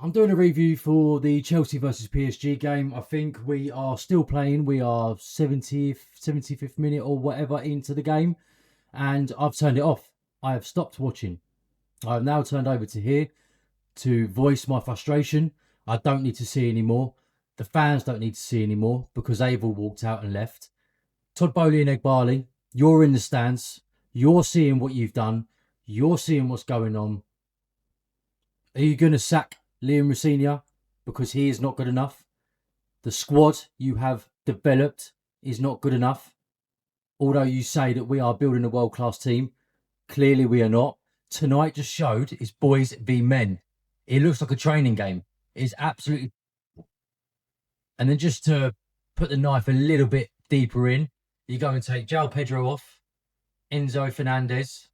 I'm doing a review for the Chelsea versus PSG game. I think we are still playing. We are 70th, 75th minute or whatever into the game. And I've turned it off. I have stopped watching. I have now turned over to here to voice my frustration. I don't need to see anymore. The fans don't need to see anymore because they've all walked out and left. Todd Bowley and Egbali, you're in the stands. You're seeing what you've done. You're seeing what's going on. Are you going to sack Liam rosenior because he is not good enough? The squad you have developed is not good enough. Although you say that we are building a world-class team, clearly we are not. Tonight just showed it's boys v men. It looks like a training game. It's absolutely... And then just to put the knife a little bit deeper in, you go and take João Pedro off, Enzo Fernandez.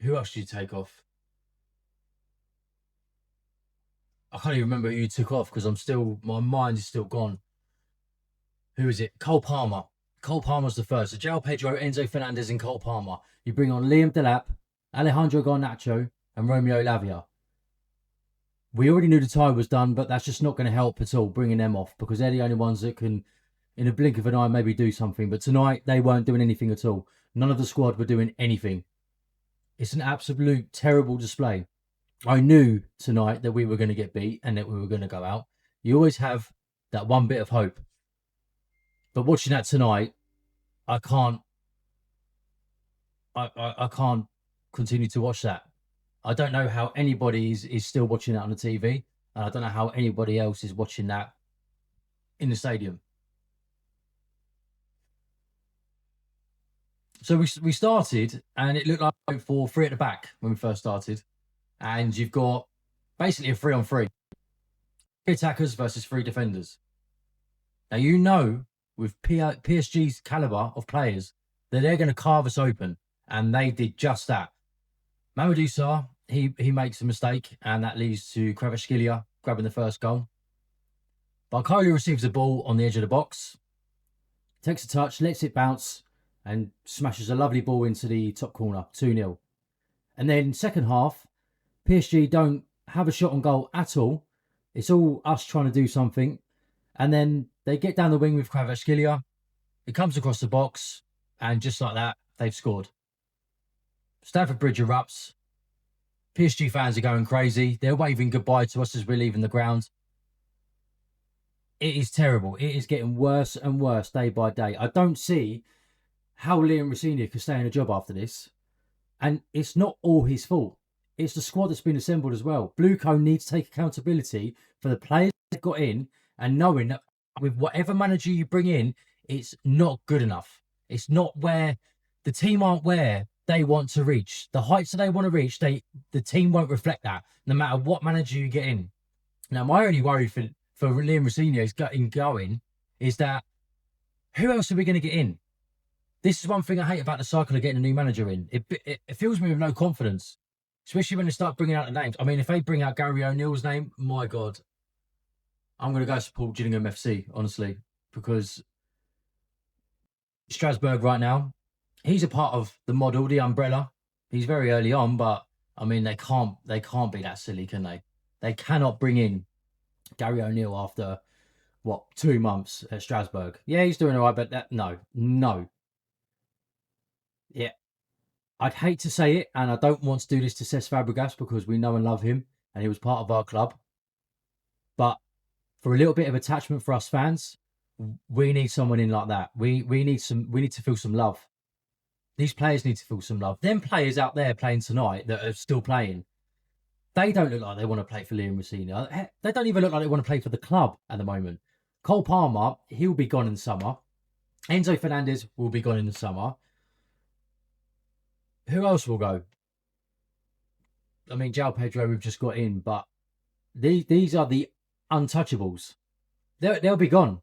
Who else did you take off? I can't even remember who you took off because my mind is still gone. Who is it? Cole Palmer. Cole Palmer's the first. So João Pedro, Enzo Fernandez and Cole Palmer. You bring on Liam Delap, Alejandro Garnacho and Romeo Lavia. We already knew the tie was done, but that's just not going to help at all, bringing them off, because they're the only ones that can, in a blink of an eye, maybe do something. But tonight, they weren't doing anything at all. None of the squad were doing anything. It's an absolute terrible display. I knew tonight that we were going to get beat and that we were going to go out. You always have that one bit of hope. But watching that tonight, I can't continue to watch that. I don't know how anybody is still watching that on the TV. And I don't know how anybody else is watching that in the stadium. So we started, and it looked like for three at the back when we first started. And you've got basically a 3-on-3. 3 attackers versus 3 defenders. Now, you know, with PSG's calibre of players, that they're going to carve us open. And they did just that. Mamadou Sarr, he makes a mistake, and that leads to Kvaratskhelia grabbing the first goal. Barcola receives the ball on the edge of the box, takes a touch, lets it bounce, and smashes a lovely ball into the top corner, 2-0. And then second half, PSG don't have a shot on goal at all. It's all us trying to do something. And then they get down the wing with Kvaratskhelia. It comes across the box, and just like that, they've scored. Stamford Bridge erupts. PSG fans are going crazy. They're waving goodbye to us as we're leaving the ground. It is terrible. It is getting worse and worse day by day. I don't see how Liam rosenior could stay in a job after this. And it's not all his fault. It's the squad that's been assembled as well. Blueco needs to take accountability for the players that got in, and knowing that with whatever manager you bring in, it's not good enough. It's not where the team aren't where they want to reach. The heights that they want to reach, the team won't reflect that, no matter what manager you get in. Now, my only worry for Liam rosenior is going is that who else are we going to get in? This is one thing I hate about the cycle of getting a new manager in. It fills me with no confidence, especially when they start bringing out the names. I mean, if they bring out Gary O'Neill's name, my God, I'm going to go support Gillingham FC, honestly, because Strasbourg right now, he's a part of the model, the umbrella. He's very early on, but I mean, they can't be that silly, can they? They cannot bring in Gary O'Neill after, 2 months at Strasbourg. Yeah, he's doing all right, but no. Yeah, I'd hate to say it, and I don't want to do this to Cesc Fabregas because we know and love him, and he was part of our club. But for a little bit of attachment for us fans, we need someone in like that. We need to feel some love. These players need to feel some love. Them players out there playing tonight that are still playing, they don't look like they want to play for Liam rosenior. They don't even look like they want to play for the club at the moment. Cole Palmer, he'll be gone in the summer. Enzo Fernandez will be gone in the summer. Who else will go? I mean, João Pedro we've just got in, but these are the untouchables. They'll be gone.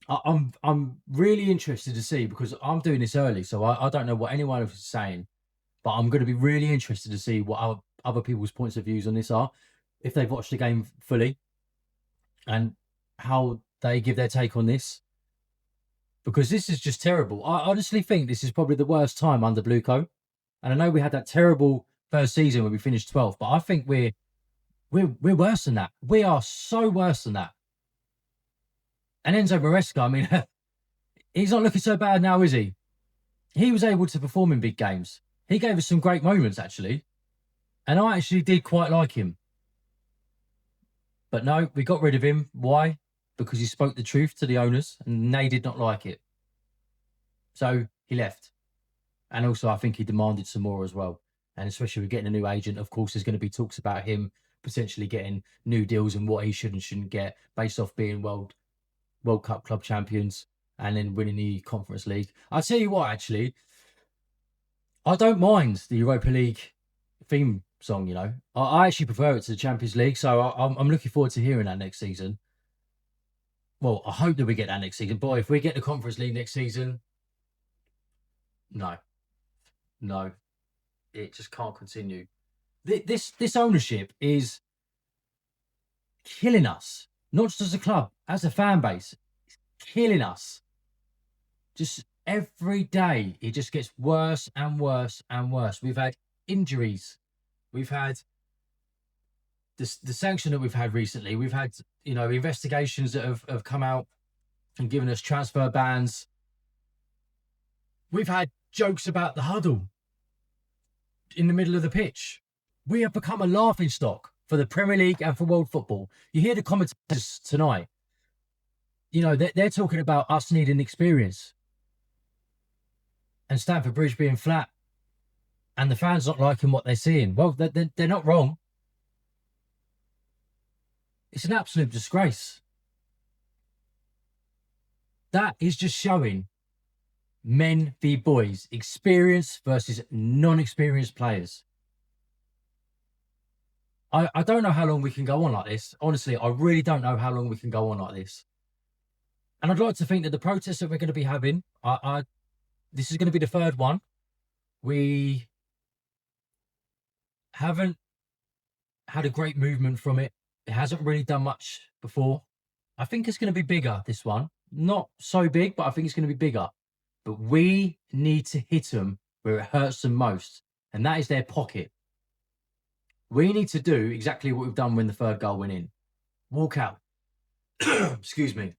I'm really interested to see, because I'm doing this early, so I don't know what anyone else is saying, but I'm going to be really interested to see what other people's points of views on this are, if they've watched the game fully, and how they give their take on this. Because this is just terrible. I honestly think this is probably the worst time under Blueco. And I know we had that terrible first season when we finished 12th, but I think we're worse than that. We are so worse than that. And Enzo Maresca, I mean, he's not looking so bad now, is he? He was able to perform in big games. He gave us some great moments, actually. And I actually did quite like him. But no, we got rid of him. Why? Because he spoke the truth to the owners and they did not like it. So he left. And also, I think he demanded some more as well. And especially with getting a new agent, of course, there's going to be talks about him potentially getting new deals and what he should and shouldn't get based off being World Cup club champions and then winning the Conference League. I'll tell you what, actually, I don't mind the Europa League theme song, you know. I actually prefer it to the Champions League, so I'm looking forward to hearing that next season. Well, I hope that we get that next season. Boy, if we get the Conference League next season, no, it just can't continue. This ownership is killing us, not just as a club, as a fan base. It's killing us. Just every day, it just gets worse and worse and worse. We've had injuries. We've had the sanction that we've had recently. We've had, you know, investigations that have come out and given us transfer bans. We've had jokes about the huddle in the middle of the pitch. We have become a laughing stock for the Premier League and for world football. You hear the commentators tonight. You know, they're talking about us needing experience and Stamford Bridge being flat and the fans not liking what they're seeing. Well, they're not wrong. It's an absolute disgrace. That is just showing men v boys, experience versus non-experienced players. I don't know how long we can go on like this. Honestly, I really don't know how long we can go on like this. And I'd like to think that the protests that we're going to be having, this is going to be the third one. We haven't had a great movement from it. It hasn't really done much before. I think it's going to be bigger, this one. Not so big, but I think it's going to be bigger. But we need to hit them where it hurts them most, and that is their pocket. We need to do exactly what we've done when the third goal went in. Walk out. Excuse me.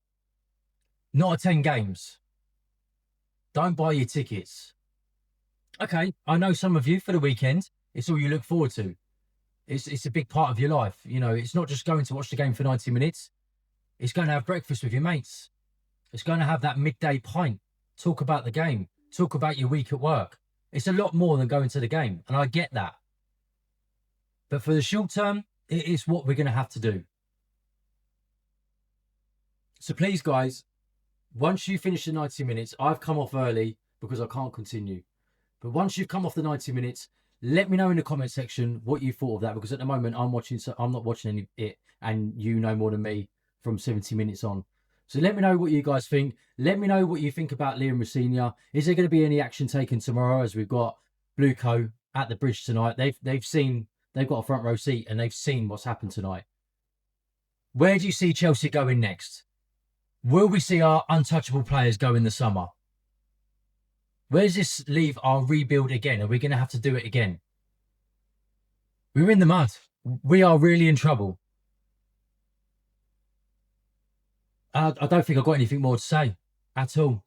Not attend games. Don't buy your tickets. Okay, I know some of you for the weekend, it's all you look forward to. It's a big part of your life. You know, it's not just going to watch the game for 90 minutes. It's going to have breakfast with your mates. It's going to have that midday pint. Talk about the game. Talk about your week at work. It's a lot more than going to the game, and I get that. But for the short term, it is what we're going to have to do. So please, guys, once you finish the 90 minutes, I've come off early because I can't continue. But once you've come off the 90 minutes, let me know in the comment section what you thought of that, because at the moment I'm not watching it, and you know more than me from 70 minutes on. So let me know what you guys think. Let me know what you think about Liam Rosenior. Is there going to be any action taken tomorrow, as we've got Blueco at the bridge tonight? They've got a front row seat and they've seen what's happened tonight. Where do you see Chelsea going next? Will we see our untouchable players go in the summer? Where does this leave our rebuild again? Are we going to have to do it again? We're in the mud. We are really in trouble. I don't think I've got anything more to say at all.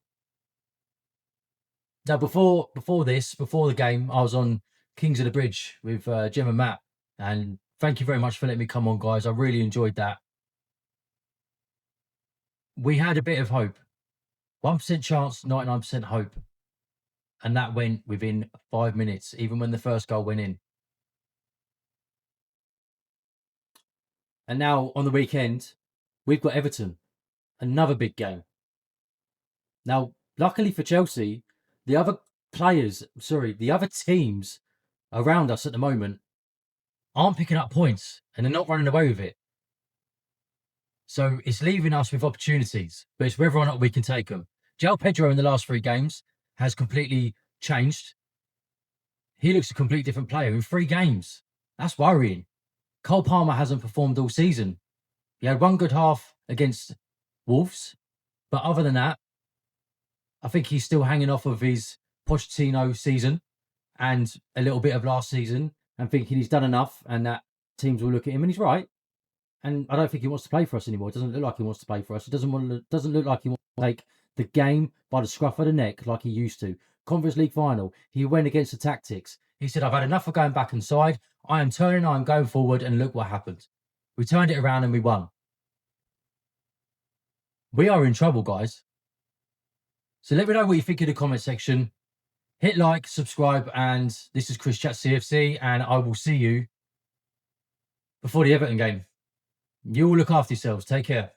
Now, before the game, I was on Kings of the Bridge with Jem and Matt. And thank you very much for letting me come on, guys. I really enjoyed that. We had a bit of hope. 1% chance, 99% hope. And that went within 5 minutes, even when the first goal went in. And now, on the weekend, we've got Everton. Another big game. Now, luckily for Chelsea, the other teams around us at the moment aren't picking up points and they're not running away with it. So it's leaving us with opportunities, but it's whether or not we can take them. João Pedro in the last 3 games has completely changed. He looks a completely different player in 3 games. That's worrying. Cole Palmer hasn't performed all season. He had 1 good half against Wolves, but other than that, I think he's still hanging off of his Pochettino season and a little bit of last season. and thinking he's done enough and that teams will look at him, and he's right. And I don't think he wants to play for us anymore. It doesn't look like he wants to play for us. It doesn't look like he wants to take the game by the scruff of the neck like he used to. Conference League final, he went against the tactics. He said, I've had enough of going back inside. I am turning, I am going forward, and look what happened. We turned it around and we won. We are in trouble, guys. So let me know what you think in the comment section. Hit like, subscribe, and this is Chris Chat CFC, and I will see you before the Everton game. You all look after yourselves. Take care.